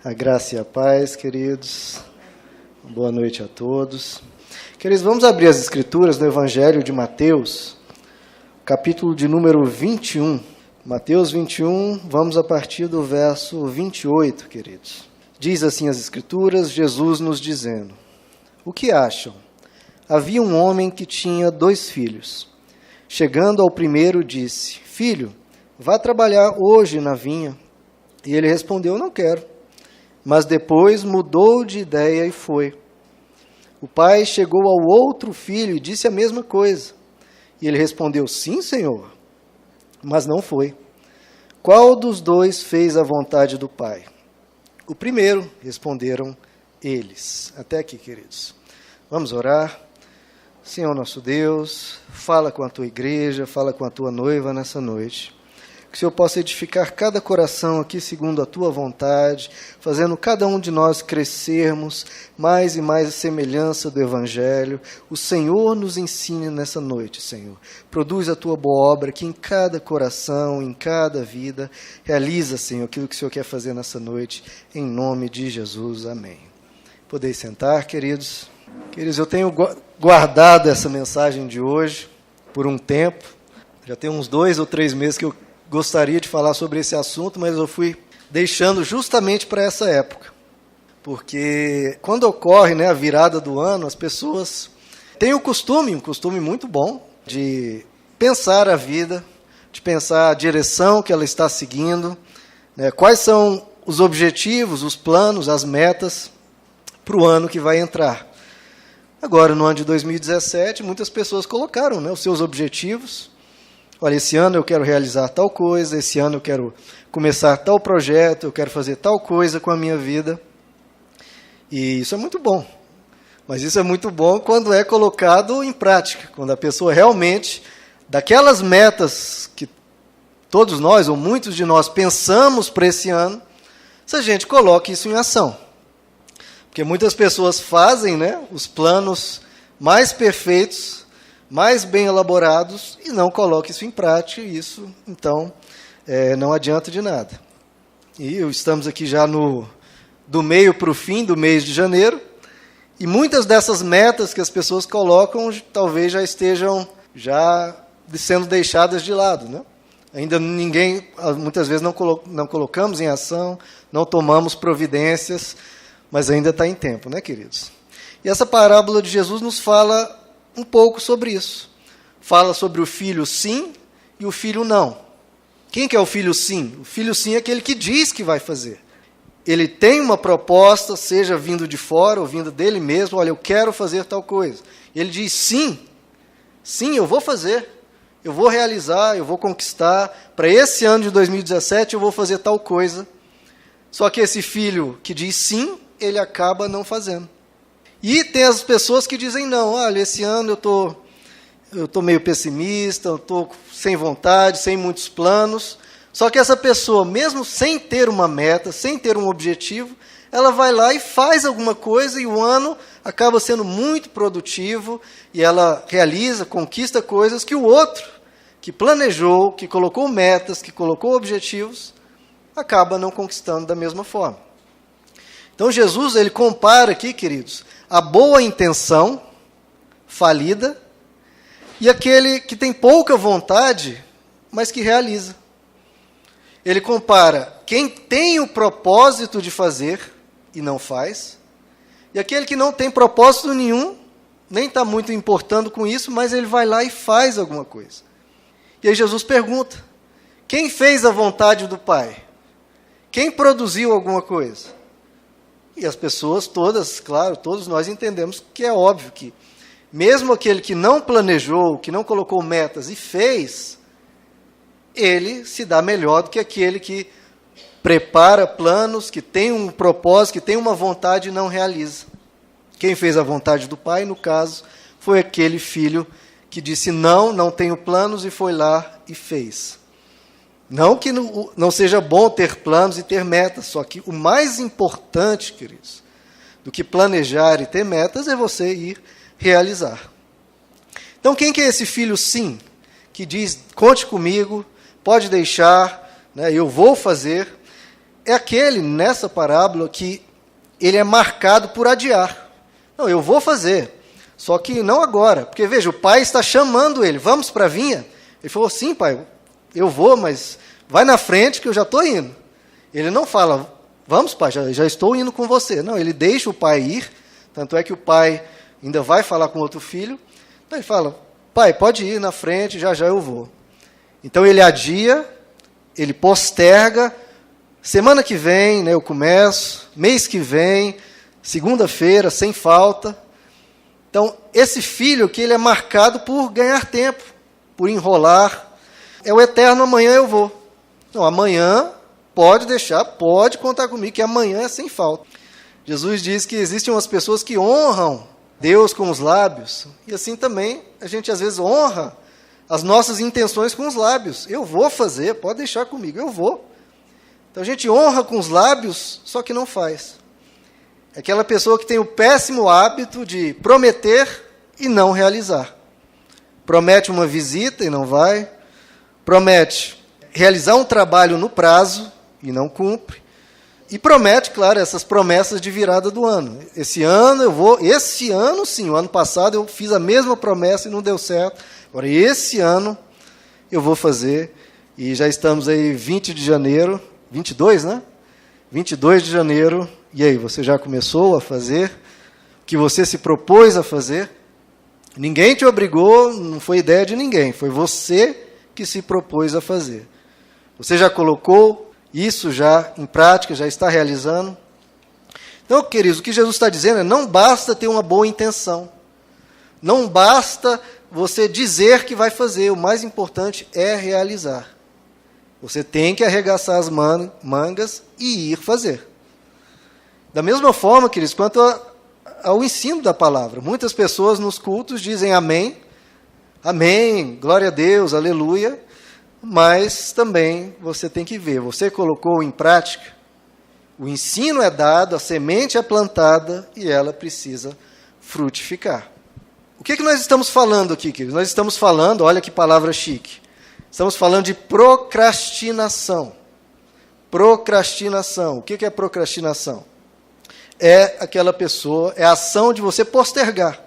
A graça e a paz, queridos. Boa noite a todos. Queridos, vamos abrir as Escrituras no Evangelho de Mateus, capítulo de número 21. Mateus 21, vamos a partir do verso 28, queridos. Diz assim as Escrituras, Jesus nos dizendo: O que acham? Havia um homem que tinha 2 filhos. Chegando ao primeiro, disse: Filho, vá trabalhar hoje na vinha. E ele respondeu: Não quero. Mas depois mudou de ideia e foi. O pai chegou ao outro filho e disse a mesma coisa. E ele respondeu: Sim, senhor. Mas não foi. Qual dos 2 fez a vontade do pai? O primeiro, responderam eles. Até aqui, queridos. Vamos orar. Senhor nosso Deus, fala com a tua igreja, fala com a tua noiva nessa noite. Que o Senhor possa edificar cada coração aqui segundo a tua vontade, fazendo cada um de nós crescermos mais e mais a semelhança do Evangelho. O Senhor nos ensine nessa noite, Senhor. Produz a tua boa obra aqui em cada coração, em cada vida. Realiza, Senhor, aquilo que o Senhor quer fazer nessa noite, em nome de Jesus. Amém. Podeis sentar, queridos. Queridos, eu tenho guardado essa mensagem de hoje por um tempo. Já tem uns 2 ou 3 meses que eu gostaria de falar sobre esse assunto, mas eu fui deixando justamente para essa época. Porque quando ocorre, a virada do ano, as pessoas têm um costume muito bom, de pensar a vida, de pensar a direção que ela está seguindo, quais são os objetivos, os planos, as metas para o ano que vai entrar. Agora, no ano de 2017, muitas pessoas colocaram os seus objetivos. Olha, esse ano eu quero realizar tal coisa, esse ano eu quero começar tal projeto, eu quero fazer tal coisa com a minha vida. E isso é muito bom. Mas isso é muito bom quando é colocado em prática, quando a pessoa realmente, daquelas metas que todos nós, ou muitos de nós, pensamos para esse ano, se a gente coloca isso em ação. Porque muitas pessoas fazem os planos mais perfeitos, mais bem elaborados, e não colocam isso em prática, e isso, então, não adianta de nada. E estamos aqui já do meio para o fim do mês de janeiro, e muitas dessas metas que as pessoas colocam, talvez já estejam sendo deixadas de lado, Ainda muitas vezes não colocamos em ação, não tomamos providências, mas ainda está em tempo, queridos? E essa parábola de Jesus nos fala um pouco sobre isso. Fala sobre o filho sim e o filho não. Quem que é o filho sim? O filho sim é aquele que diz que vai fazer. Ele tem uma proposta, seja vindo de fora ou vindo dele mesmo, olha, eu quero fazer tal coisa. Ele diz sim, eu vou fazer, eu vou realizar, eu vou conquistar, para esse ano de 2017 eu vou fazer tal coisa. Só que esse filho que diz sim, ele acaba não fazendo. E tem as pessoas que dizem não, olha, esse ano eu tô meio pessimista, eu estou sem vontade, sem muitos planos. Só que essa pessoa, mesmo sem ter uma meta, sem ter um objetivo, ela vai lá e faz alguma coisa e o ano acaba sendo muito produtivo e ela realiza, conquista coisas que o outro, que planejou, que colocou metas, que colocou objetivos, acaba não conquistando da mesma forma. Então Jesus, ele compara aqui, queridos, a boa intenção falida e aquele que tem pouca vontade, mas que realiza. Ele compara quem tem o propósito de fazer e não faz, e aquele que não tem propósito nenhum, nem está muito importando com isso, mas ele vai lá e faz alguma coisa. E aí Jesus pergunta: quem fez a vontade do Pai? Quem produziu alguma coisa? E as pessoas todas, claro, todos nós entendemos que é óbvio que, mesmo aquele que não planejou, que não colocou metas e fez, ele se dá melhor do que aquele que prepara planos, que tem um propósito, que tem uma vontade e não realiza. Quem fez a vontade do Pai, no caso, foi aquele filho que disse não tenho planos e foi lá e fez. Não que não seja bom ter planos e ter metas, só que o mais importante, queridos, do que planejar e ter metas é você ir realizar. Então, quem que é esse filho sim, que diz, conte comigo, pode deixar, eu vou fazer. é aquele, nessa parábola, que ele é marcado por adiar. Não, eu vou fazer, só que não agora. Porque, veja, o pai está chamando ele, vamos para a vinha? Ele falou, sim, pai, eu vou, mas vai na frente que eu já estou indo. Ele não fala, vamos, pai, já estou indo com você. Não, ele deixa o pai ir, tanto é que o pai ainda vai falar com outro filho. Então ele fala, pai, pode ir na frente, já eu vou. Então ele adia, ele posterga, semana que vem, né, eu começo, mês que vem, segunda-feira, sem falta. Então, esse filho que ele é marcado por ganhar tempo, por enrolar, é o eterno amanhã eu vou. Não, amanhã pode deixar, pode contar comigo, que amanhã é sem falta. Jesus diz que existem umas pessoas que honram Deus com os lábios, e assim também a gente às vezes honra as nossas intenções com os lábios. Eu vou fazer, pode deixar comigo, eu vou. Então a gente honra com os lábios, só que não faz. É aquela pessoa que tem o péssimo hábito de prometer e não realizar. Promete uma visita e não vai. Promete realizar um trabalho no prazo e não cumpre. E promete, claro, essas promessas de virada do ano. Esse ano sim, o ano passado eu fiz a mesma promessa e não deu certo. Agora, esse ano eu vou fazer, e já estamos aí 20 de janeiro, 22, né? 22 de janeiro, e aí, você já começou a fazer o que você se propôs a fazer? Ninguém te obrigou, não foi ideia de ninguém, foi você que se propôs a fazer. Você já colocou isso já em prática, já está realizando? Então, queridos, o que Jesus está dizendo é, não basta ter uma boa intenção. Não basta você dizer que vai fazer, o mais importante é realizar. Você tem que arregaçar as mangas e ir fazer. Da mesma forma, queridos, quanto ao ensino da palavra. Muitas pessoas nos cultos dizem amém, amém, glória a Deus, aleluia, mas também você tem que ver, você colocou em prática, o ensino é dado, a semente é plantada e ela precisa frutificar. O que nós estamos falando aqui, queridos? Nós estamos falando, olha que palavra chique, estamos falando de procrastinação. Procrastinação. O que é procrastinação? É aquela pessoa, é a ação de você postergar,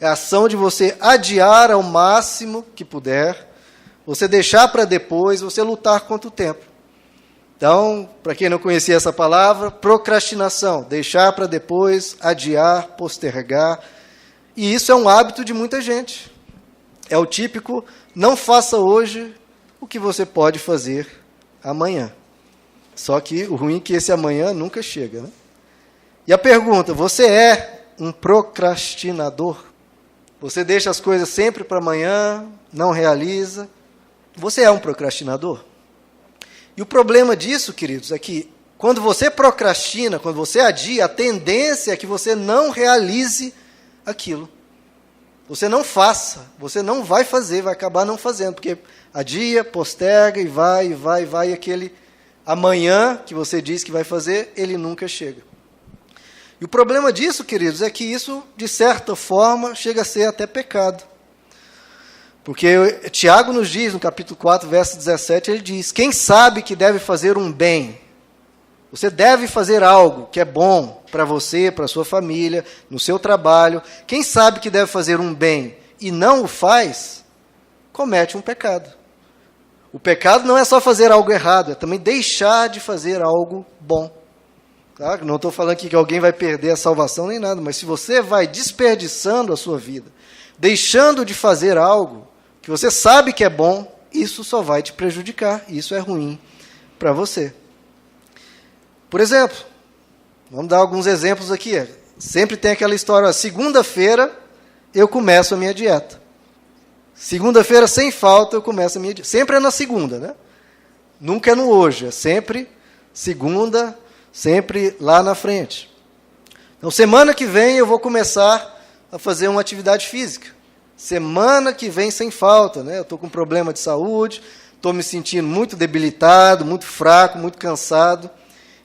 é a ação de você adiar ao máximo que puder, você deixar para depois, você lutar contra o tempo. Então, para quem não conhecia essa palavra, procrastinação, deixar para depois, adiar, postergar. E isso é um hábito de muita gente. É o típico, não faça hoje o que você pode fazer amanhã. Só que o ruim é que esse amanhã nunca chega, né? E a pergunta, você é um procrastinador? Você deixa as coisas sempre para amanhã, não realiza? Você é um procrastinador? E o problema disso, queridos, é que quando você procrastina, quando você adia, a tendência é que você não realize aquilo. Você não faça, você não vai fazer, vai acabar não fazendo, porque adia, posterga e vai, e aquele amanhã que você diz que vai fazer, ele nunca chega. E o problema disso, queridos, é que isso, de certa forma, chega a ser até pecado. Porque Tiago nos diz, no capítulo 4, verso 17, ele diz, quem sabe que deve fazer um bem? Você deve fazer algo que é bom para você, para a sua família, no seu trabalho. Quem sabe que deve fazer um bem e não o faz, comete um pecado. O pecado não é só fazer algo errado, é também deixar de fazer algo bom. Claro, não estou falando aqui que alguém vai perder a salvação nem nada, mas se você vai desperdiçando a sua vida, deixando de fazer algo que você sabe que é bom, isso só vai te prejudicar, isso é ruim para você. Por exemplo, vamos dar alguns exemplos aqui. Sempre tem aquela história, segunda-feira eu começo a minha dieta. Segunda-feira, sem falta, eu começo a minha dieta. Sempre é na segunda, né? Nunca é no hoje, é sempre segunda, sempre lá na frente. Então, semana que vem eu vou começar a fazer uma atividade física. Semana que vem sem falta, né? Eu estou com problema de saúde, estou me sentindo muito debilitado, muito fraco, muito cansado,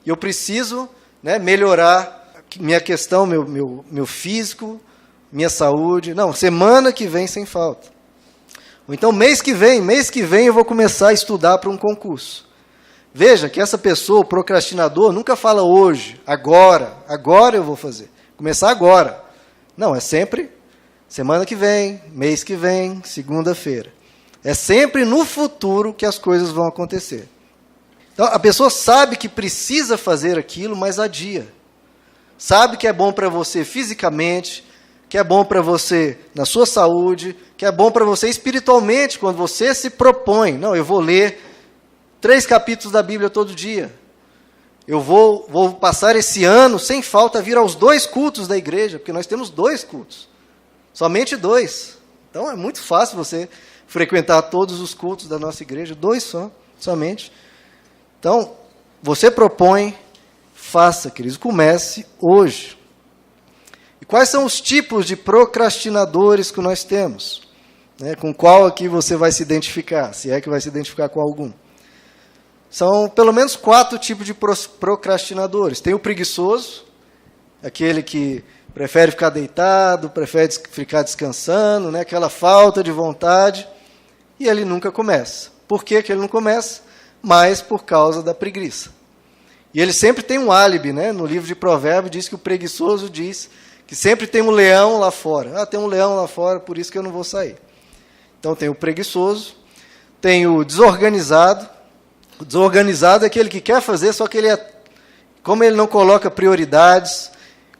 e eu preciso, né, melhorar minha questão, meu físico, minha saúde. Não, semana que vem sem falta. Ou então mês que vem eu vou começar a estudar para um concurso. Veja que essa pessoa, o procrastinador, nunca fala hoje, agora eu vou fazer. Começar agora. Não, é sempre semana que vem, mês que vem, segunda-feira. É sempre no futuro que as coisas vão acontecer. Então, a pessoa sabe que precisa fazer aquilo, mas adia. Sabe que é bom para você fisicamente, que é bom para você na sua saúde, que é bom para você espiritualmente, quando você se propõe. Não, eu vou ler 3 capítulos da Bíblia todo dia. Eu vou passar esse ano, sem falta, vir aos 2 cultos da igreja, porque nós temos 2 cultos. Somente 2. Então, é muito fácil você frequentar todos os cultos da nossa igreja, 2 somente. Então, você propõe, faça, queridos, comece hoje. E quais são os tipos de procrastinadores que nós temos? Com qual aqui você vai se identificar, se é que vai se identificar com algum? São pelo menos 4 tipos de procrastinadores. Tem o preguiçoso, aquele que prefere ficar deitado, prefere ficar descansando, aquela falta de vontade, e ele nunca começa. Por que ele não começa? Mas por causa da preguiça. E ele sempre tem um álibi, no livro de Provérbios diz que o preguiçoso diz que sempre tem um leão lá fora. Tem um leão lá fora, por isso que eu não vou sair. Então tem o preguiçoso, tem o desorganizado. O desorganizado é aquele que quer fazer, só que como ele não coloca prioridades,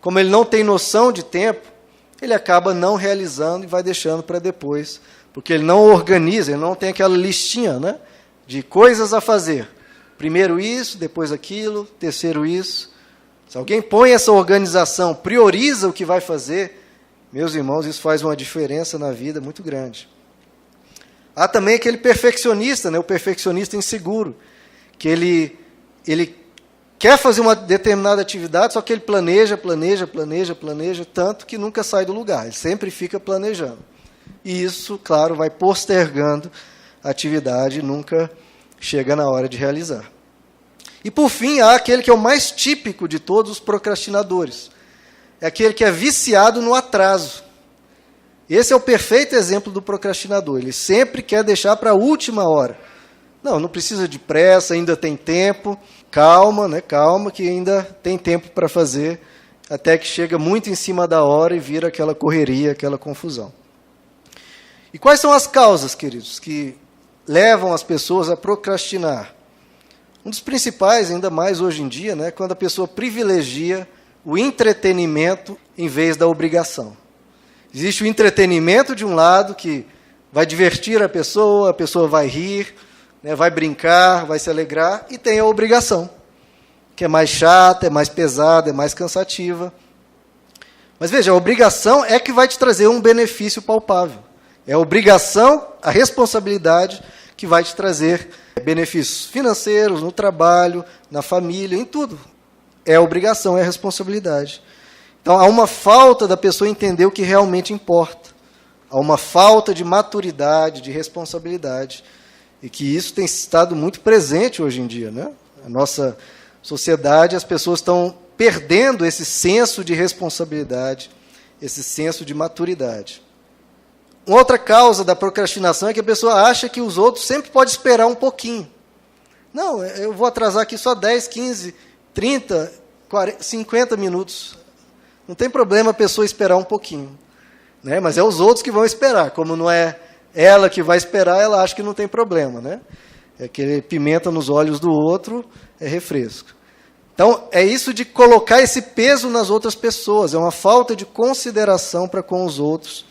como ele não tem noção de tempo, ele acaba não realizando e vai deixando para depois, porque ele não organiza, ele não tem aquela listinha, de coisas a fazer. Primeiro isso, depois aquilo, terceiro isso. Se alguém põe essa organização, prioriza o que vai fazer, meus irmãos, isso faz uma diferença na vida muito grande. Há também aquele perfeccionista, o perfeccionista inseguro, que ele quer fazer uma determinada atividade, só que ele planeja, tanto que nunca sai do lugar, ele sempre fica planejando. E isso, claro, vai postergando a atividade e nunca chega na hora de realizar. E, por fim, há aquele que é o mais típico de todos os procrastinadores. É aquele que é viciado no atraso. Esse é o perfeito exemplo do procrastinador. Ele sempre quer deixar para a última hora. Não precisa de pressa, ainda tem tempo. Calma, calma, que ainda tem tempo para fazer, até que chega muito em cima da hora e vira aquela correria, aquela confusão. E quais são as causas, queridos, que levam as pessoas a procrastinar? Um dos principais, ainda mais hoje em dia, quando a pessoa privilegia o entretenimento em vez da obrigação. Existe o entretenimento de um lado, que vai divertir a pessoa vai rir, vai brincar, vai se alegrar, e tem a obrigação, que é mais chata, é mais pesada, é mais cansativa. Mas veja, a obrigação é que vai te trazer um benefício palpável. É a obrigação, a responsabilidade que vai te trazer benefícios financeiros, no trabalho, na família, em tudo. É a obrigação, é a responsabilidade. Então, há uma falta da pessoa entender o que realmente importa. Há uma falta de maturidade, de responsabilidade. E que isso tem estado muito presente hoje em dia. A nossa sociedade, as pessoas estão perdendo esse senso de responsabilidade, esse senso de maturidade. Uma outra causa da procrastinação é que a pessoa acha que os outros sempre podem esperar um pouquinho. Não, eu vou atrasar aqui só 10, 15, 30, 40, 50 minutos. Não tem problema a pessoa esperar um pouquinho. Mas é os outros que vão esperar. Como não é ela que vai esperar, ela acha que não tem problema. É aquele pimenta nos olhos do outro, é refresco. Então, é isso de colocar esse peso nas outras pessoas. É uma falta de consideração para com os outros.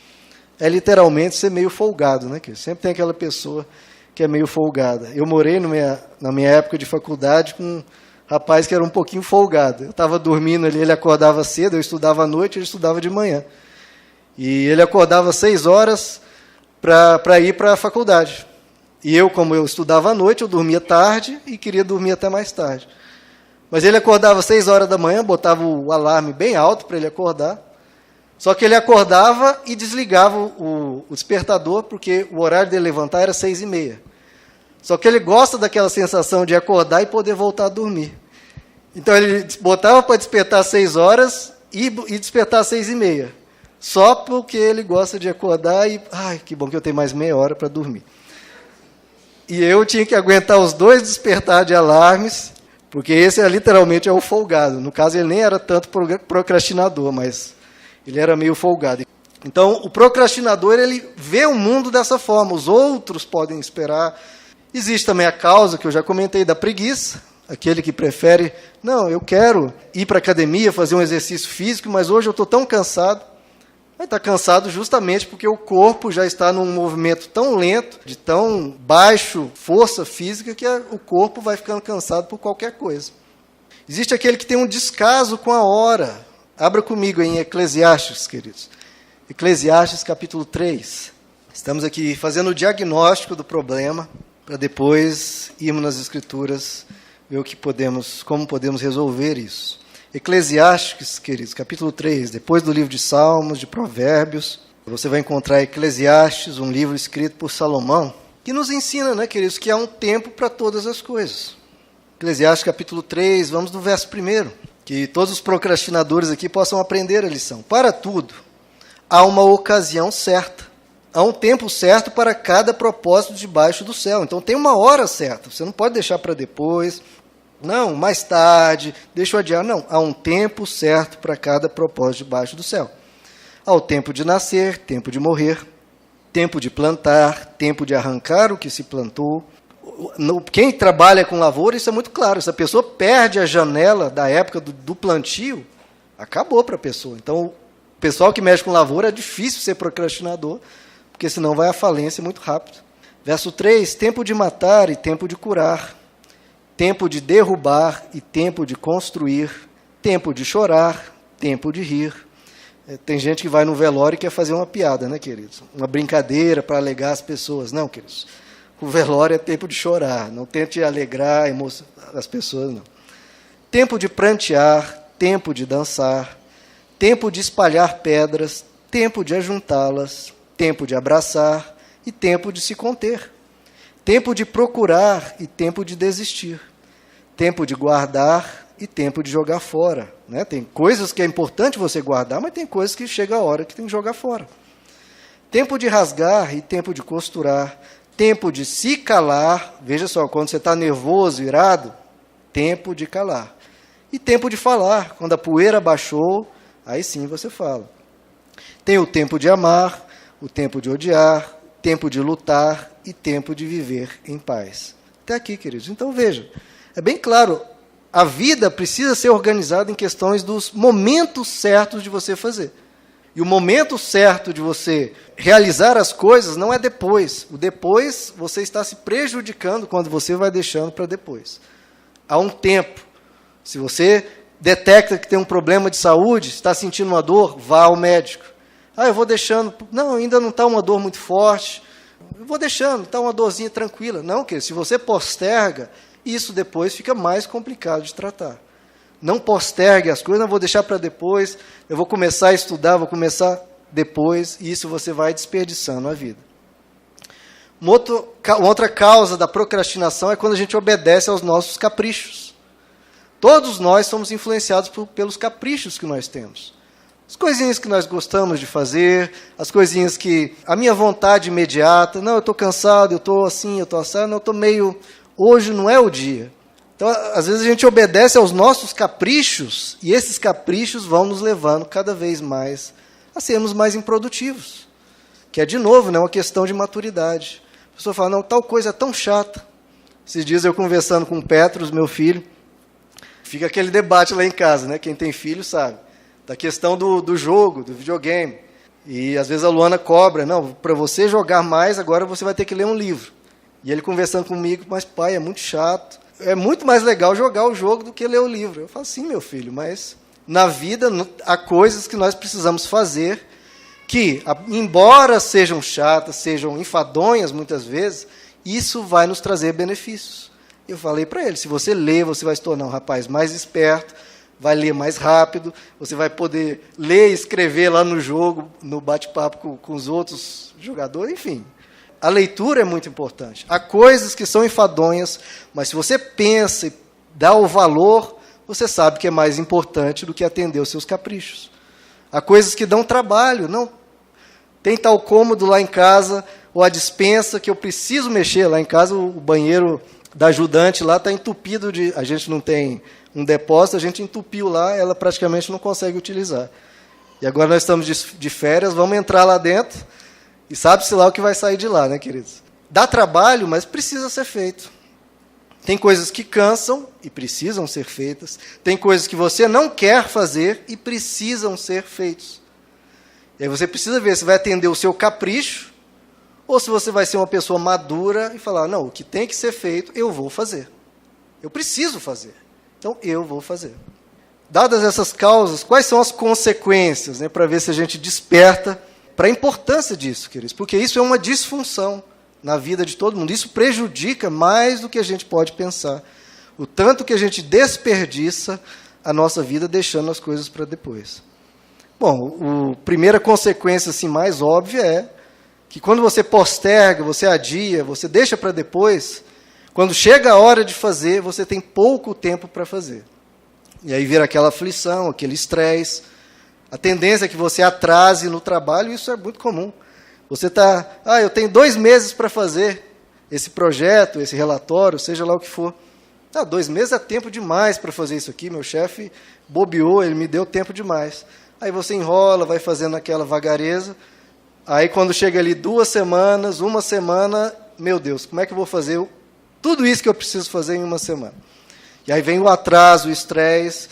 É literalmente ser meio folgado, que sempre tem aquela pessoa que é meio folgada. Eu morei na minha época de faculdade com um rapaz que era um pouquinho folgado. Eu estava dormindo ali, ele acordava cedo, eu estudava à noite, ele estudava de manhã. E ele acordava 6 horas para ir para a faculdade. E eu, como eu estudava à noite, eu dormia tarde e queria dormir até mais tarde. Mas ele acordava 6 horas da manhã, botava o alarme bem alto para ele acordar. Só que ele acordava e desligava o despertador, porque o horário dele levantar era 6h30. Só que ele gosta daquela sensação de acordar e poder voltar a dormir. Então ele botava para despertar às 6 horas e despertar às 6h30. Só porque ele gosta de acordar e, que bom que eu tenho mais meia hora para dormir. E eu tinha que aguentar os 2 despertar de alarmes, porque esse literalmente é o folgado. No caso, ele nem era tanto procrastinador, mas ele era meio folgado. Então, o procrastinador, ele vê o mundo dessa forma. Os outros podem esperar. Existe também a causa, que eu já comentei, da preguiça. Aquele que prefere, não, eu quero ir para a academia, fazer um exercício físico, mas hoje eu estou tão cansado. Vai estar cansado justamente porque o corpo já está num movimento tão lento, de tão baixo força física, que o corpo vai ficando cansado por qualquer coisa. Existe aquele que tem um descaso com a hora. Abra comigo em Eclesiastes, queridos. Eclesiastes capítulo 3. Estamos aqui fazendo o diagnóstico do problema, para depois irmos nas Escrituras, ver como podemos resolver isso. Eclesiastes, queridos, capítulo 3, depois do livro de Salmos, de Provérbios, você vai encontrar Eclesiastes, um livro escrito por Salomão, que nos ensina, né, queridos, que há um tempo para todas as coisas. Eclesiastes capítulo 3, vamos do verso 1, que todos os procrastinadores aqui possam aprender a lição. Para tudo, há uma ocasião certa, há um tempo certo para cada propósito debaixo do céu. Então tem uma hora certa, você não pode deixar para depois. Não, mais tarde, deixa eu adiar. Não, há um tempo certo para cada propósito debaixo do céu. Há o tempo de nascer, tempo de morrer, tempo de plantar, tempo de arrancar o que se plantou. Quem trabalha com lavoura, isso é muito claro. Se a pessoa perde a janela da época do plantio, acabou para a pessoa. Então, o pessoal que mexe com lavoura é difícil ser procrastinador, porque senão vai à falência muito rápido. Verso 3, tempo de matar e tempo de curar. Tempo de derrubar e tempo de construir, tempo de chorar, tempo de rir. Tem gente que vai no velório e quer fazer uma piada, né, queridos? Uma brincadeira para alegar as pessoas. Não, queridos. O velório é tempo de chorar. Não tente alegrar as pessoas, não. Tempo de prantear, tempo de dançar, tempo de espalhar pedras, tempo de ajuntá-las, tempo de abraçar e tempo de se conter. Tempo de procurar e tempo de desistir. Tempo de guardar e tempo de jogar fora. Né? Tem coisas que é importante você guardar, mas tem coisas que chega a hora que tem que jogar fora. Tempo de rasgar e tempo de costurar. Tempo de se calar. Veja só, quando você está nervoso, irado, tempo de calar. E tempo de falar. Quando a poeira baixou, aí sim você fala. Tem o tempo de amar, o tempo de odiar, tempo de lutar e tempo de viver em paz. Até aqui, queridos. Então, veja, é bem claro, a vida precisa ser organizada em questões dos momentos certos de você fazer. E o momento certo de você realizar as coisas não é depois. O depois, você está se prejudicando quando você vai deixando para depois. Há um tempo. Se você detecta que tem um problema de saúde, está sentindo uma dor, vá ao médico. Eu vou deixando. Não, ainda não está uma dor muito forte. Eu vou deixando, está uma dorzinha tranquila. Não, querido, se você posterga, isso depois fica mais complicado de tratar. Não postergue as coisas, não vou deixar para depois, eu vou começar a estudar, vou começar depois, e isso você vai desperdiçando a vida. Uma outra causa da procrastinação é quando a gente obedece aos nossos caprichos. Todos nós somos influenciados pelos caprichos que nós temos. As coisinhas que nós gostamos de fazer, as coisinhas que a minha vontade imediata, não, eu estou cansado, eu estou assim, eu estou assado, não, eu estou meio, hoje não é o dia. Então, às vezes a gente obedece aos nossos caprichos, e esses caprichos vão nos levando cada vez mais a sermos mais improdutivos. Que é, de novo, né, uma questão de maturidade. A pessoa fala, não, tal coisa é tão chata. Esses dias eu conversando com o Petros, meu filho, fica aquele debate lá em casa, né? Quem tem filho sabe. Da questão do jogo, do videogame. E às vezes a Luana cobra, não, para você jogar mais, agora você vai ter que ler um livro. E ele conversando comigo, mas pai, é muito chato. É muito mais legal jogar o jogo do que ler o livro. Eu falo, sim, meu filho, mas na vida há coisas que nós precisamos fazer que, embora sejam chatas, sejam enfadonhas muitas vezes, isso vai nos trazer benefícios. Eu falei para ele, se você ler, você vai se tornar um rapaz mais esperto, vai ler mais rápido, você vai poder ler e escrever lá no jogo, no bate-papo com os outros jogadores, enfim. A leitura é muito importante. Há coisas que são enfadonhas, mas se você pensa e dá o valor, você sabe que é mais importante do que atender os seus caprichos. Há coisas que dão trabalho. Não, tem tal cômodo lá em casa, ou a despensa que eu preciso mexer. Lá em casa, o banheiro da ajudante lá está entupido de... A gente não tem um depósito, a gente entupiu lá, ela praticamente não consegue utilizar. E agora nós estamos de férias, vamos entrar lá dentro e sabe-se lá o que vai sair de lá, né, queridos? Dá trabalho, mas precisa ser feito. Tem coisas que cansam e precisam ser feitas. Tem coisas que você não quer fazer e precisam ser feitas. E aí você precisa ver se vai atender o seu capricho ou se você vai ser uma pessoa madura e falar, não, o que tem que ser feito, eu vou fazer. Eu preciso fazer. Então, eu vou fazer. Dadas essas causas, quais são as consequências, né, para ver se a gente desperta para a importância disso, queridos? Porque isso é uma disfunção na vida de todo mundo. Isso prejudica mais do que a gente pode pensar. O tanto que a gente desperdiça a nossa vida deixando as coisas para depois. Bom, a primeira consequência assim, mais óbvia é que quando você posterga, você adia, você deixa para depois, quando chega a hora de fazer, você tem pouco tempo para fazer. E aí vira aquela aflição, aquele estresse. A tendência é que você atrase no trabalho, isso é muito comum. Você está, eu tenho 2 meses para fazer esse projeto, esse relatório, seja lá o que for. 2 meses é tempo demais para fazer isso aqui, meu chefe bobeou, ele me deu tempo demais. Aí você enrola, vai fazendo aquela vagareza. Aí quando chega ali 2 semanas, 1 semana, meu Deus, como é que eu vou fazer tudo isso que eu preciso fazer em 1 semana? E aí vem o atraso, o estresse,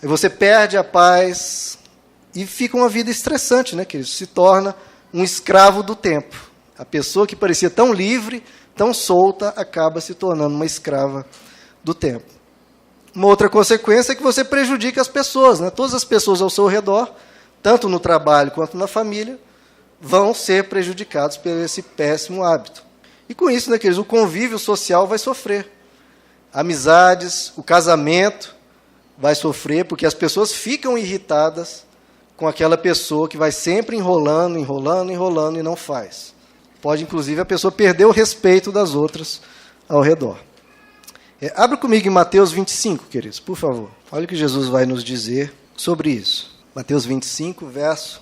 aí você perde a paz e fica uma vida estressante, né, querido? Se torna um escravo do tempo. A pessoa que parecia tão livre, tão solta, acaba se tornando uma escrava do tempo. Uma outra consequência é que você prejudica as pessoas, né? Todas as pessoas ao seu redor, tanto no trabalho quanto na família, vão ser prejudicados por esse péssimo hábito. E com isso, né, queridos, o convívio social vai sofrer. Amizades, o casamento vai sofrer, porque as pessoas ficam irritadas com aquela pessoa que vai sempre enrolando e não faz. Pode, inclusive, a pessoa perder o respeito das outras ao redor. Abra comigo em Mateus 25, queridos, por favor. Olha o que Jesus vai nos dizer sobre isso. Mateus 25, verso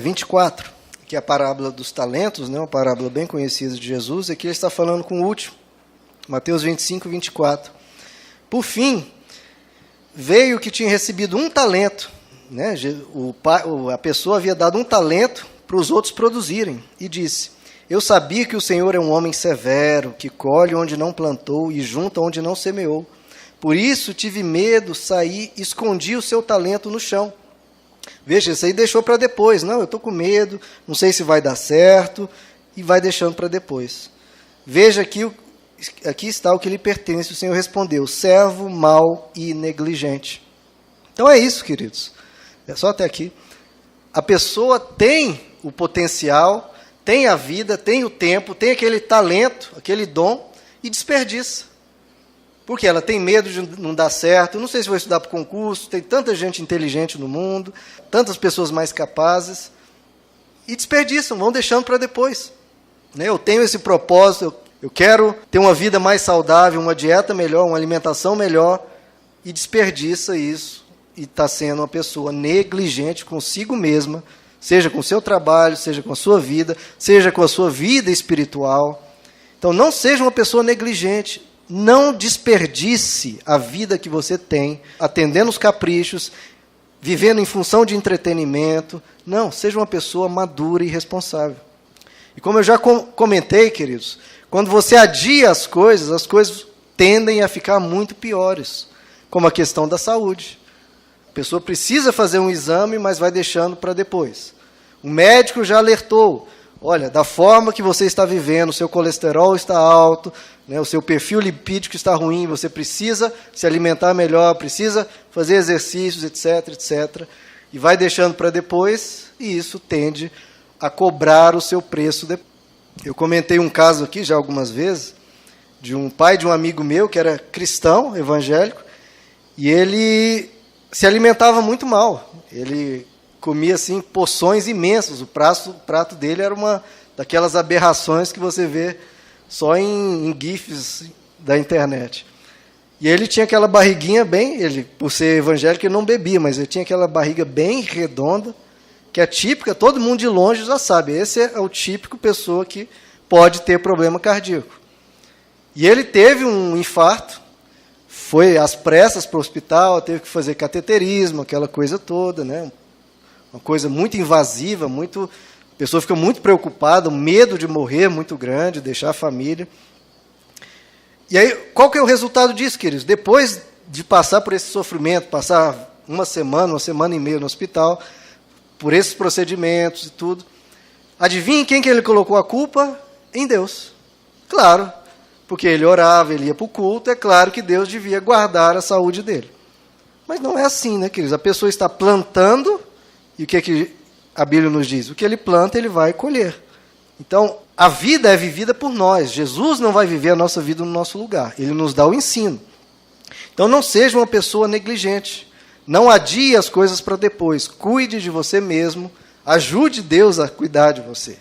24, que é a parábola dos talentos, né, uma parábola bem conhecida de Jesus. Aqui ele está falando com o último. Mateus 25, 24. Por fim, veio que tinha recebido 1 talento. Né? A pessoa havia dado 1 talento para os outros produzirem. E disse, eu sabia que o Senhor é um homem severo, que colhe onde não plantou e junta onde não semeou. Por isso tive medo, saí, escondi o seu talento no chão. Veja, isso aí deixou para depois. Não, eu estou com medo, não sei se vai dar certo, e vai deixando para depois. Veja aqui está o que lhe pertence. O Senhor respondeu, servo mau e negligente. Então é isso, queridos. É só até aqui. A pessoa tem o potencial, tem a vida, tem o tempo, tem aquele talento, aquele dom, e desperdiça. Porque ela tem medo de não dar certo, não sei se vou estudar para o concurso, tem tanta gente inteligente no mundo, tantas pessoas mais capazes, e desperdiçam, vão deixando para depois. Eu tenho esse propósito, eu quero ter uma vida mais saudável, uma dieta melhor, uma alimentação melhor, e desperdiça isso, e está sendo uma pessoa negligente consigo mesma, seja com o seu trabalho, seja com a sua vida, seja com a sua vida espiritual. Então, não seja uma pessoa negligente, não desperdice a vida que você tem, atendendo os caprichos, vivendo em função de entretenimento. Não, seja uma pessoa madura e responsável. E como eu já comentei, queridos, quando você adia as coisas tendem a ficar muito piores, como a questão da saúde. A pessoa precisa fazer um exame, mas vai deixando para depois. O médico já alertou, olha, da forma que você está vivendo, o seu colesterol está alto, né, o seu perfil lipídico está ruim, você precisa se alimentar melhor, precisa fazer exercícios, etc, etc. E vai deixando para depois, e isso tende a cobrar o seu preço depois. Eu comentei um caso aqui já algumas vezes, de um pai de um amigo meu, que era cristão, evangélico, e ele se alimentava muito mal. Ele comia assim, porções imensas. O prato dele era uma daquelas aberrações que você vê só em GIFs da internet. E ele tinha aquela barriguinha ele, por ser evangélico, ele não bebia, mas ele tinha aquela barriga bem redonda, que é típica, todo mundo de longe já sabe. Esse é o típico pessoa que pode ter problema cardíaco. E ele teve um infarto, foi às pressas para o hospital, teve que fazer cateterismo, aquela coisa toda, né? Uma coisa muito invasiva, a pessoa fica muito preocupada, o medo de morrer muito grande, deixar a família. E aí, qual que é o resultado disso, queridos? Depois de passar por esse sofrimento, passar uma semana e meia no hospital, por esses procedimentos e tudo, adivinhe quem que ele colocou a culpa? Em Deus. Claro, porque ele orava, ele ia para o culto, é claro que Deus devia guardar a saúde dele. Mas não é assim, né, queridos? A pessoa está plantando, e o que a Bíblia nos diz? O que ele planta, ele vai colher. Então, a vida é vivida por nós. Jesus não vai viver a nossa vida no nosso lugar. Ele nos dá o ensino. Então, não seja uma pessoa negligente. Não adie as coisas para depois. Cuide de você mesmo. Ajude Deus a cuidar de você.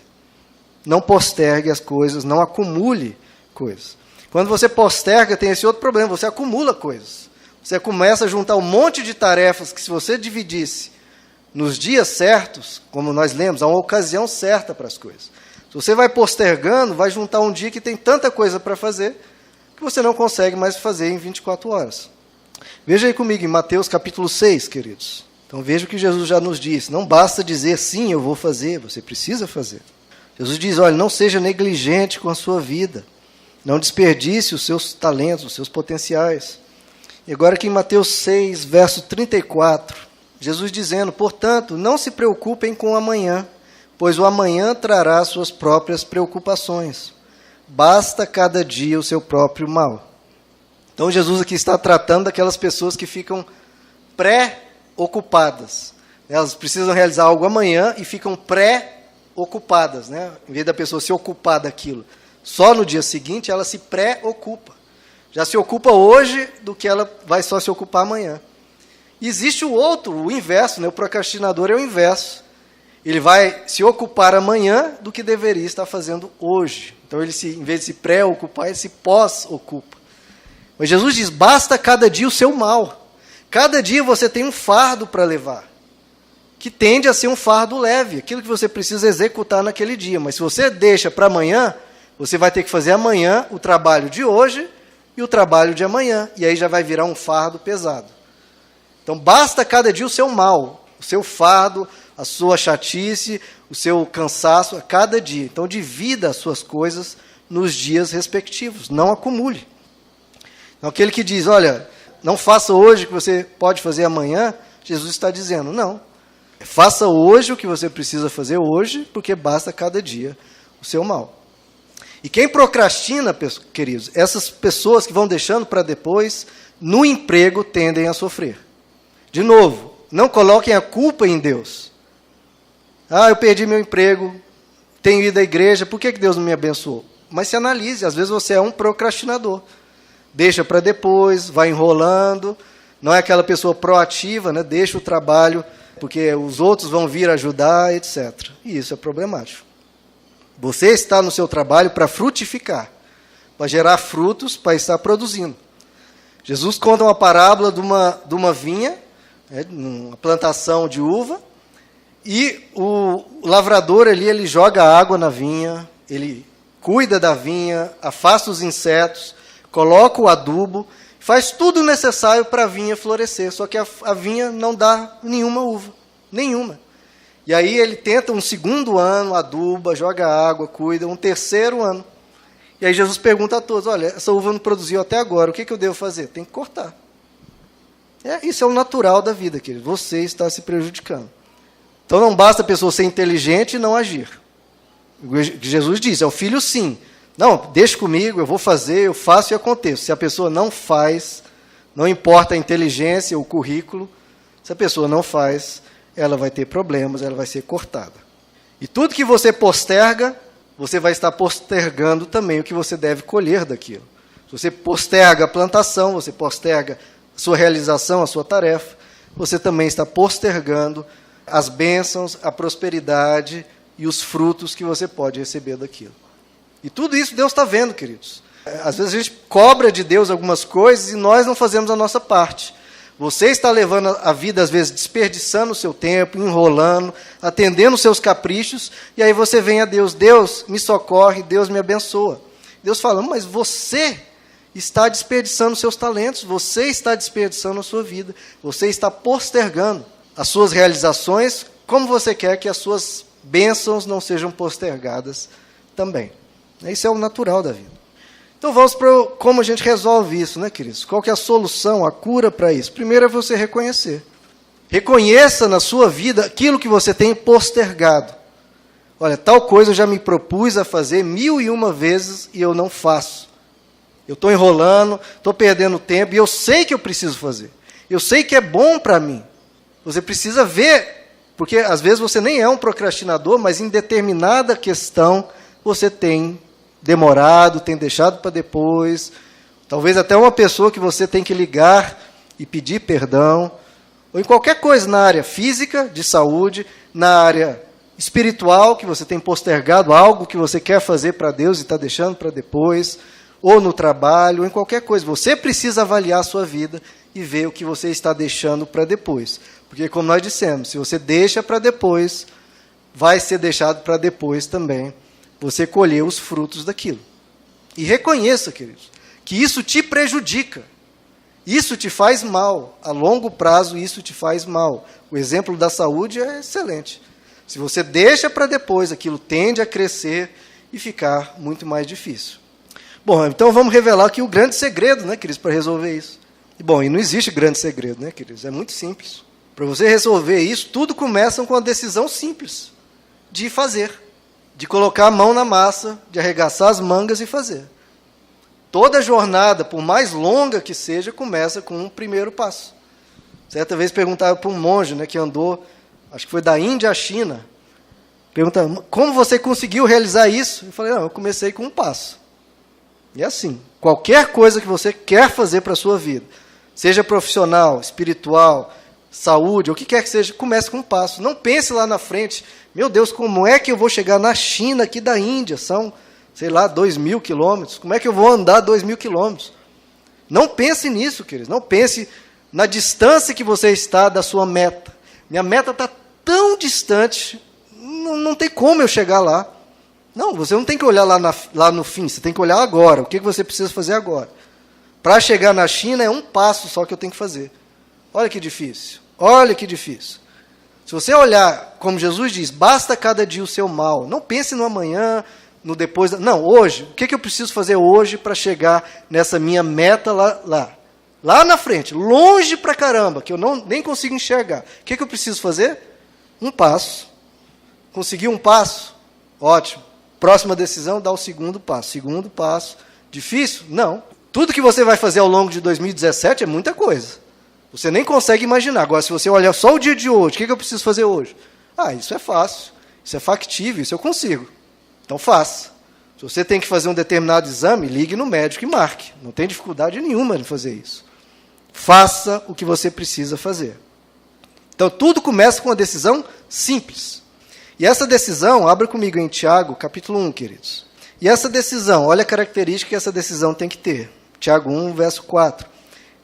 Não postergue as coisas, não acumule coisas. Quando você posterga, tem esse outro problema. Você acumula coisas. Você começa a juntar um monte de tarefas que, se você dividisse nos dias certos, como nós lemos, há uma ocasião certa para as coisas. Se você vai postergando, vai juntar um dia que tem tanta coisa para fazer, que você não consegue mais fazer em 24 horas. Veja aí comigo em Mateus capítulo 6, queridos. Então veja o que Jesus já nos disse. Não basta dizer sim, eu vou fazer, você precisa fazer. Jesus diz, olha, não seja negligente com a sua vida. Não desperdice os seus talentos, os seus potenciais. E agora aqui em Mateus 6, verso 34, Jesus dizendo, portanto, não se preocupem com o amanhã, pois o amanhã trará suas próprias preocupações. Basta cada dia o seu próprio mal. Então Jesus aqui está tratando daquelas pessoas que ficam pré-ocupadas. Elas precisam realizar algo amanhã e ficam pré-ocupadas, né? Em vez da pessoa se ocupar daquilo só no dia seguinte, ela se pré-ocupa. Já se ocupa hoje do que ela vai só se ocupar amanhã. E existe o outro, o inverso, né? O procrastinador é o inverso. Ele vai se ocupar amanhã do que deveria estar fazendo hoje. Então, ele em vez de se pré-ocupar, ele se pós-ocupa. Mas Jesus diz, basta cada dia o seu mal. Cada dia você tem um fardo para levar, que tende a ser um fardo leve, aquilo que você precisa executar naquele dia. Mas se você deixa para amanhã, você vai ter que fazer amanhã o trabalho de hoje e o trabalho de amanhã. E aí já vai virar um fardo pesado. Então, basta cada dia o seu mal, o seu fardo, a sua chatice, o seu cansaço a cada dia. Então, divida as suas coisas nos dias respectivos, não acumule. Então, aquele que diz, olha, não faça hoje o que você pode fazer amanhã, Jesus está dizendo, não. Faça hoje o que você precisa fazer hoje, porque basta cada dia o seu mal. E quem procrastina, queridos, essas pessoas que vão deixando para depois, no emprego tendem a sofrer. De novo, não coloquem a culpa em Deus. Ah, eu perdi meu emprego, tenho ido à igreja, por que Deus não me abençoou? Mas se analise, às vezes você é um procrastinador. Deixa para depois, vai enrolando, não é aquela pessoa proativa, né? Deixa o trabalho, porque os outros vão vir ajudar, etc. E isso é problemático. Você está no seu trabalho para frutificar, para gerar frutos, para estar produzindo. Jesus conta uma parábola de uma vinha, uma plantação de uva, e o lavrador ali, ele joga água na vinha, ele cuida da vinha, afasta os insetos, coloca o adubo, faz tudo o necessário para a vinha florescer, só que a vinha não dá nenhuma uva, nenhuma. E aí ele tenta um segundo ano, aduba, joga água, cuida, um terceiro ano. E aí Jesus pergunta a todos, olha, essa uva não produziu até agora, o que eu devo fazer? Tem que cortar. Isso é o natural da vida, querido. Você está se prejudicando. Então não basta a pessoa ser inteligente e não agir. Jesus diz, é o filho sim. Não, deixa comigo, eu vou fazer, eu faço e aconteço. Se a pessoa não faz, não importa a inteligência, o currículo, se a pessoa não faz, ela vai ter problemas, ela vai ser cortada. E tudo que você posterga, você vai estar postergando também o que você deve colher daquilo. Se você posterga a plantação, você posterga a sua realização, a sua tarefa, você também está postergando as bênçãos, a prosperidade e os frutos que você pode receber daquilo. E tudo isso Deus está vendo, queridos. Às vezes a gente cobra de Deus algumas coisas e nós não fazemos a nossa parte. Você está levando a vida, às vezes, desperdiçando o seu tempo, enrolando, atendendo os seus caprichos, e aí você vem a Deus, Deus me socorre, Deus me abençoa. Deus fala, mas você está desperdiçando os seus talentos, você está desperdiçando a sua vida, você está postergando as suas realizações, como você quer que as suas bênçãos não sejam postergadas também. Isso é o natural da vida. Então vamos para como a gente resolve isso, né, queridos? Qual que é a solução, a cura para isso? Primeiro é você reconhecer. Reconheça na sua vida aquilo que você tem postergado. Olha, tal coisa eu já me propus a fazer 1001 vezes e eu não faço. Eu estou enrolando, estou perdendo tempo e eu sei que eu preciso fazer. Eu sei que é bom para mim. Você precisa ver, porque às vezes você nem é um procrastinador, mas em determinada questão você tem demorado, tem deixado para depois, talvez até uma pessoa que você tem que ligar e pedir perdão, ou em qualquer coisa na área física, de saúde, na área espiritual, que você tem postergado algo que você quer fazer para Deus e está deixando para depois, ou no trabalho, ou em qualquer coisa. Você precisa avaliar a sua vida e ver o que você está deixando para depois. Porque, como nós dissemos, se você deixa para depois, vai ser deixado para depois também você colher os frutos daquilo. E reconheça, queridos, que isso te prejudica. Isso te faz mal. A longo prazo, isso te faz mal. O exemplo da saúde é excelente. Se você deixa para depois, aquilo tende a crescer e ficar muito mais difícil. Bom, então vamos revelar aqui o grande segredo, né, queridos, para resolver isso. Bom, e não existe grande segredo, né, queridos? É muito simples. Para você resolver isso, tudo começa com uma decisão simples de fazer. De colocar a mão na massa, de arregaçar as mangas e fazer. Toda jornada, por mais longa que seja, começa com um primeiro passo. Certa vez perguntaram para um monge, né, que andou, acho que foi da Índia à China, perguntando, como você conseguiu realizar isso? Eu falei, não, eu comecei com um passo. E é assim, qualquer coisa que você quer fazer para a sua vida, seja profissional, espiritual, saúde, ou o que quer que seja, comece com um passo. Não pense lá na frente, meu Deus, como é que eu vou chegar na China, aqui da Índia? São, sei lá, 2.000 quilômetros. Como é que eu vou andar 2.000 quilômetros? Não pense nisso, queridos. Não pense na distância que você está da sua meta. Minha meta está tão distante, não tem como eu chegar lá. Não, você não tem que olhar lá no fim, você tem que olhar agora. O que você precisa fazer agora? Para chegar na China é um passo só que eu tenho que fazer. Olha que difícil. Olha que difícil. Se você olhar, como Jesus diz, basta cada dia o seu mal. Não pense no amanhã, no depois. Não, hoje. O que eu preciso fazer hoje para chegar nessa minha meta lá na frente, longe pra caramba, que eu nem consigo enxergar. O que eu preciso fazer? Um passo. Conseguiu um passo? Ótimo. Próxima decisão, dá o segundo passo. Segundo passo. Difícil? Não. Tudo que você vai fazer ao longo de 2017 é muita coisa. Você nem consegue imaginar. Agora, se você olhar só o dia de hoje, o que eu preciso fazer hoje? Isso é fácil, isso é factível, isso eu consigo. Então faça. Se você tem que fazer um determinado exame, ligue no médico e marque. Não tem dificuldade nenhuma em fazer isso. Faça o que você precisa fazer. Então tudo começa com uma decisão simples. E essa decisão, abra comigo em Tiago, capítulo 1, queridos. E essa decisão, olha a característica que essa decisão tem que ter. Tiago 1, verso 4.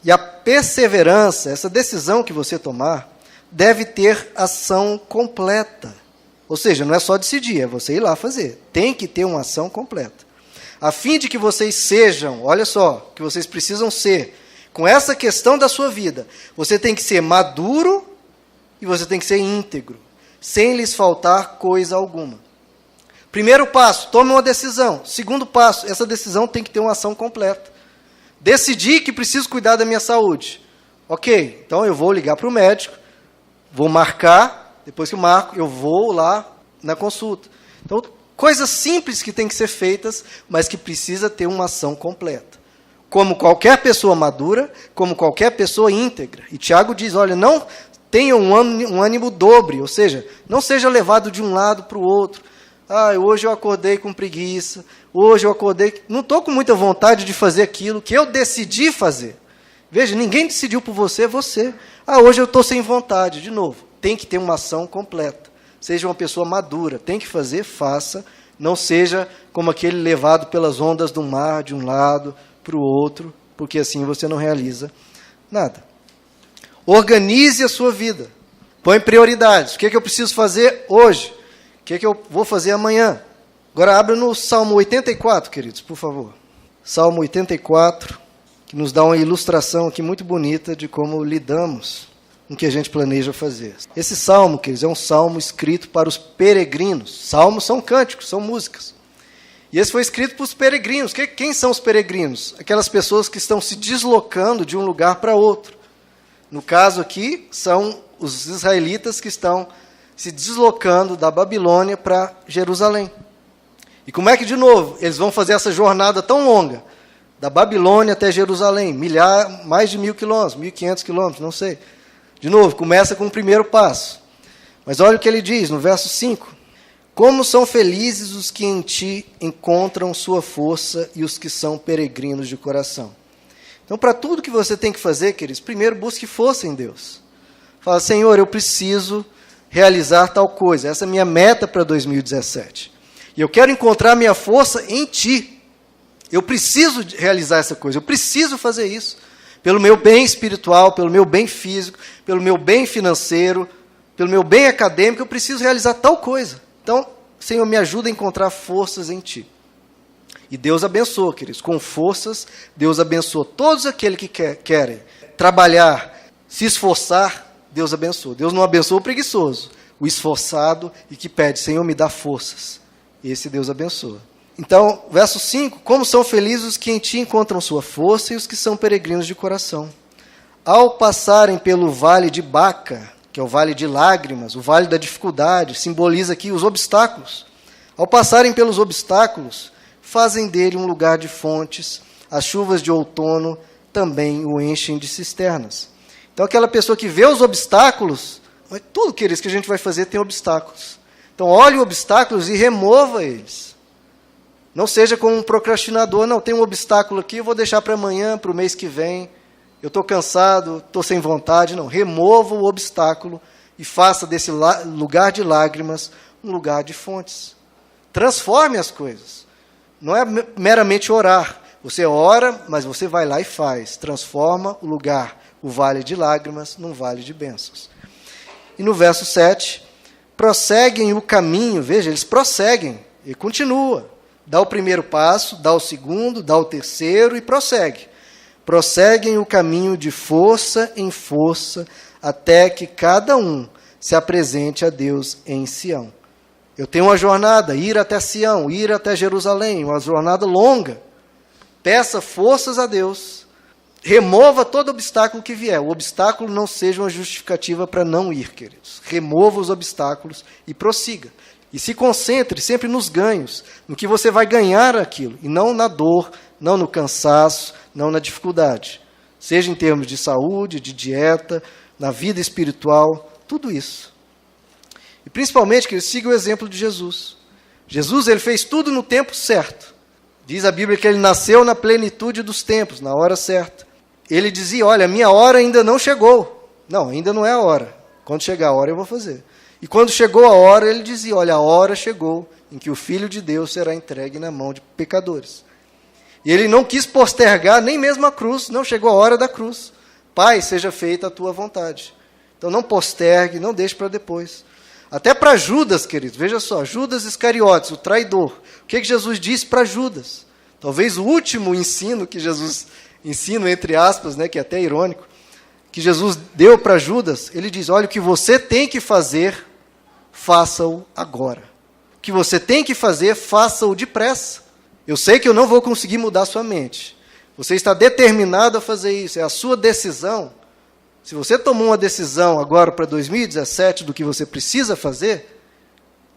E a perseverança, essa decisão que você tomar, deve ter ação completa. Ou seja, não é só decidir, é você ir lá fazer. Tem que ter uma ação completa. A fim de que vocês sejam, olha só, que vocês precisam ser, com essa questão da sua vida, você tem que ser maduro e você tem que ser íntegro, sem lhes faltar coisa alguma. Primeiro passo, tome uma decisão. Segundo passo, essa decisão tem que ter uma ação completa. Decidi que preciso cuidar da minha saúde. Ok, então eu vou ligar para o médico, vou marcar, depois que eu marco, eu vou lá na consulta. Então, coisas simples que têm que ser feitas, mas que precisa ter uma ação completa. Como qualquer pessoa madura, como qualquer pessoa íntegra. E Tiago diz, olha, não tenha um ânimo dobre, ou seja, não seja levado de um lado para o outro. Hoje eu acordei com preguiça, hoje eu acordei... Não estou com muita vontade de fazer aquilo que eu decidi fazer. Veja, ninguém decidiu por você, é você. Hoje eu estou sem vontade, de novo. Tem que ter uma ação completa. Seja uma pessoa madura, tem que fazer, faça. Não seja como aquele levado pelas ondas do mar, de um lado para o outro, porque assim você não realiza nada. Organize a sua vida. Põe prioridades. O que eu preciso fazer hoje? O que eu vou fazer amanhã? Agora abra no Salmo 84, queridos, por favor. Salmo 84, que nos dá uma ilustração aqui muito bonita de como lidamos com o que a gente planeja fazer. Esse salmo, queridos, é um salmo escrito para os peregrinos. Salmos são cânticos, são músicas. E esse foi escrito para os peregrinos. Quem são os peregrinos? Aquelas pessoas que estão se deslocando de um lugar para outro. No caso aqui, são os israelitas que estão se deslocando da Babilônia para Jerusalém. E como é que, de novo, eles vão fazer essa jornada tão longa? Da Babilônia até Jerusalém, mais de 1.000 quilômetros, 1.500 quilômetros, não sei. De novo, começa com o primeiro passo. Mas olha o que ele diz no verso 5. Como são felizes os que em ti encontram sua força e os que são peregrinos de coração. Então, para tudo que você tem que fazer, queridos, primeiro busque força em Deus. Fala, Senhor, eu preciso realizar tal coisa. Essa é a minha meta para 2017. E eu quero encontrar minha força em ti. Eu preciso realizar essa coisa, eu preciso fazer isso. Pelo meu bem espiritual, pelo meu bem físico, pelo meu bem financeiro, pelo meu bem acadêmico, eu preciso realizar tal coisa. Então, Senhor, me ajuda a encontrar forças em ti. E Deus abençoa, queridos. Com forças, Deus abençoa todos aqueles que querem trabalhar, se esforçar, Deus abençoa. Deus não abençoa o preguiçoso, o esforçado e que pede, Senhor, me dá forças. Esse Deus abençoa. Então, verso 5, como são felizes os que em ti encontram sua força e os que são peregrinos de coração. Ao passarem pelo vale de Baca, que é o vale de lágrimas, o vale da dificuldade, simboliza aqui os obstáculos. Ao passarem pelos obstáculos, fazem dele um lugar de fontes, as chuvas de outono também o enchem de cisternas. Então, aquela pessoa que vê os obstáculos, tudo que a gente vai fazer tem obstáculos. Então, olhe os obstáculos e remova eles. Não seja como um procrastinador, não, tem um obstáculo aqui, eu vou deixar para amanhã, para o mês que vem, eu estou cansado, estou sem vontade. Não, remova o obstáculo e faça desse lugar de lágrimas um lugar de fontes. Transforme as coisas. Não é meramente orar. Você ora, mas você vai lá e faz. Transforma o lugar, o vale de lágrimas, num vale de bênçãos. E no verso 7, prosseguem o caminho, veja, eles prosseguem, e continua. Dá o primeiro passo, dá o segundo, dá o terceiro e prossegue. Prosseguem o caminho de força em força, até que cada um se apresente a Deus em Sião. Eu tenho uma jornada, ir até Sião, ir até Jerusalém, uma jornada longa. Peça forças a Deus, remova todo obstáculo que vier. O obstáculo não seja uma justificativa para não ir, queridos. Remova os obstáculos e prossiga. E se concentre sempre nos ganhos, no que você vai ganhar aquilo, e não na dor, não no cansaço, não na dificuldade. Seja em termos de saúde, de dieta, na vida espiritual, tudo isso. E principalmente que ele siga o exemplo de Jesus. Jesus, ele fez tudo no tempo certo. Diz a Bíblia que ele nasceu na plenitude dos tempos, na hora certa. Ele dizia, olha, a minha hora ainda não chegou. Não, ainda não é a hora. Quando chegar a hora eu vou fazer. E quando chegou a hora, ele dizia, olha, a hora chegou em que o Filho de Deus será entregue na mão de pecadores. E ele não quis postergar nem mesmo a cruz, não chegou a hora da cruz. Pai, seja feita a tua vontade. Então não postergue, não deixe para depois. Até para Judas, queridos, veja só, Judas Iscariotes, o traidor. O que Jesus disse para Judas? Talvez o último ensino que Jesus, ensino entre aspas, né, que é até irônico, que Jesus deu para Judas, ele diz, olha, o que você tem que fazer, faça-o agora. O que você tem que fazer, faça-o depressa. Eu sei que eu não vou conseguir mudar sua mente. Você está determinado a fazer isso, é a sua decisão. Se você tomou uma decisão agora para 2017 do que você precisa fazer,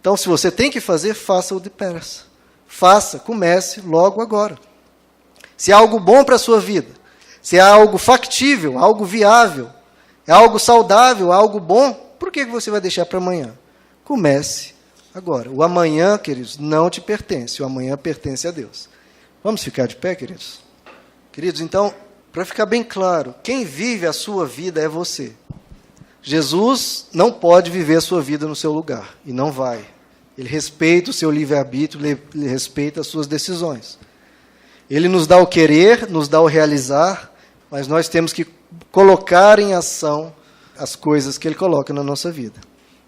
então se você tem que fazer, faça-o depressa. Faça, comece logo agora. Se é algo bom para a sua vida, se é algo factível, algo viável, é algo saudável, algo bom, por que você vai deixar para amanhã? Comece agora. O amanhã, queridos, não te pertence. O amanhã pertence a Deus. Vamos ficar de pé, queridos? Queridos, então, para ficar bem claro, quem vive a sua vida é você. Jesus não pode viver a sua vida no seu lugar, e não vai. Ele respeita o seu livre-arbítrio, ele respeita as suas decisões. Ele nos dá o querer, nos dá o realizar, mas nós temos que colocar em ação as coisas que Ele coloca na nossa vida.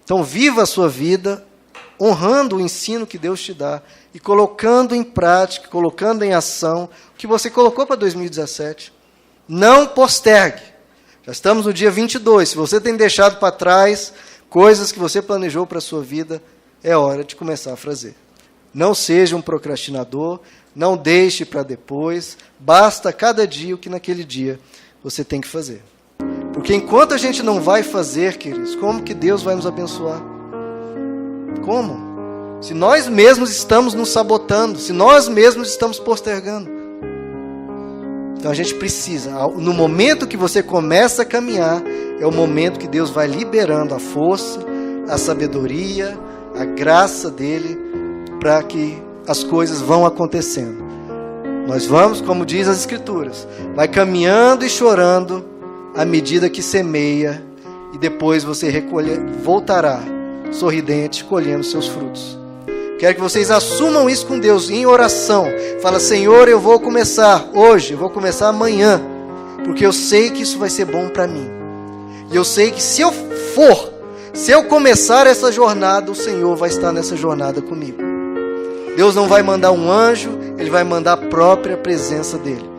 Então, viva a sua vida honrando o ensino que Deus te dá e colocando em prática, colocando em ação o que você colocou para 2017. Não postergue. Já estamos no dia 22. Se você tem deixado para trás coisas que você planejou para a sua vida, é hora de começar a fazer. Não seja um procrastinador, não deixe para depois, basta cada dia o que naquele dia você tem que fazer. Porque enquanto a gente não vai fazer, queridos, como que Deus vai nos abençoar? Como? Se nós mesmos estamos nos sabotando, se nós mesmos estamos postergando. Então a gente precisa, no momento que você começa a caminhar, é o momento que Deus vai liberando a força, a sabedoria, a graça dele, para que as coisas vão acontecendo. Nós vamos, como diz as Escrituras, vai caminhando e chorando à medida que semeia, e depois você voltará sorridente, colhendo seus frutos. Quero que vocês assumam isso com Deus em oração. Fala: Senhor, eu vou começar hoje, eu vou começar amanhã, porque eu sei que isso vai ser bom para mim. E eu sei que se eu começar essa jornada, o Senhor vai estar nessa jornada comigo. Deus não vai mandar um anjo, Ele vai mandar a própria presença dEle,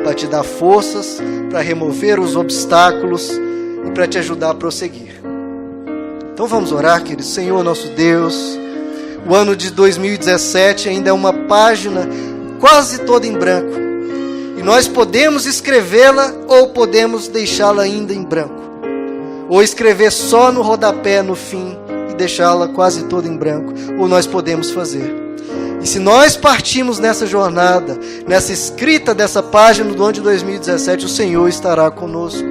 para te dar forças, para remover os obstáculos e para te ajudar a prosseguir. Então vamos orar, queridos. Senhor nosso Deus, o ano de 2017 ainda é uma página quase toda em branco. E nós podemos escrevê-la ou podemos deixá-la ainda em branco. Ou escrever só no rodapé no fim e deixá-la quase toda em branco. Ou nós podemos fazer. E se nós partimos nessa jornada, nessa escrita dessa página do ano de 2017, o Senhor estará conosco.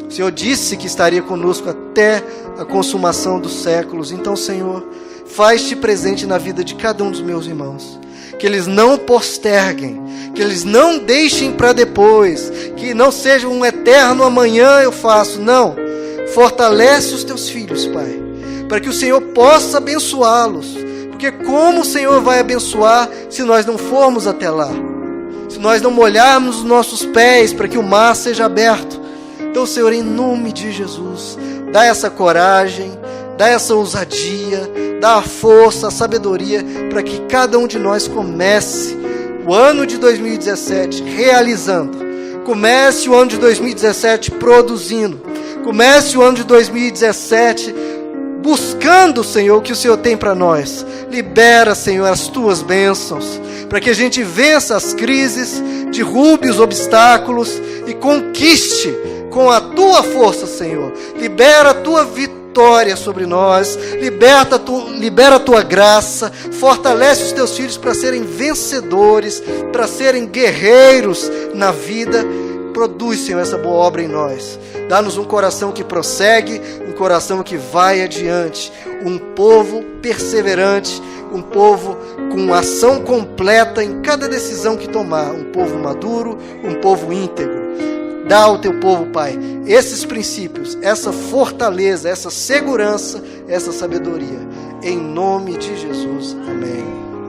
O Senhor disse que estaria conosco até a consumação dos séculos. Então, Senhor, faz-te presente na vida de cada um dos meus irmãos. Que eles não posterguem, que eles não deixem para depois, que não seja um eterno amanhã eu faço. Não, fortalece os teus filhos, Pai, para que o Senhor possa abençoá-los. Porque como o Senhor vai abençoar se nós não formos até lá? Se nós não molharmos os nossos pés para que o mar seja aberto? Então, Senhor, em nome de Jesus, dá essa coragem, dá essa ousadia, dá a força, a sabedoria, para que cada um de nós comece o ano de 2017 realizando. Comece o ano de 2017 produzindo. Comece o ano de 2017 buscando, Senhor, o que o Senhor tem para nós. Libera, Senhor, as tuas bênçãos, para que a gente vença as crises, derrube os obstáculos e conquiste com a tua força, Senhor. Libera a tua vitória sobre nós, libera a tua graça, fortalece os teus filhos para serem vencedores, para serem guerreiros na vida. Produz, Senhor, essa boa obra em nós. Dá-nos um coração que prossegue, um coração que vai adiante, um povo perseverante, um povo com ação completa em cada decisão que tomar, um povo maduro, um povo íntegro. Dá ao teu povo, Pai, esses princípios, essa fortaleza, essa segurança, essa sabedoria. Em nome de Jesus. Amém.